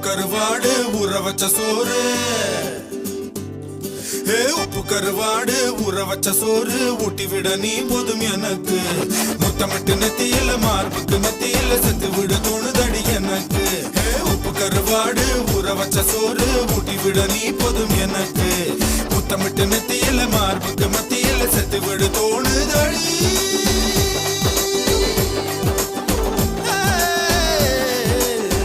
கருவாடு ஊற வச்ச சோறு உப்பு கருவாடு ஊற வச்ச சோறு ஊட்டி விட நீ போதும் எனக்கு முத்தமிட்டு நெத்தியில மார்புக்கு மத்தியில செத்து விட தோணுதடி எனக்கு உப்பு கருவாடு ஊற வச்ச சோறு ஊட்டி விட நீ போதும் எனக்கு முத்தமிட்டு நெத்தியில மார்புக்கு மத்தியில செத்து விட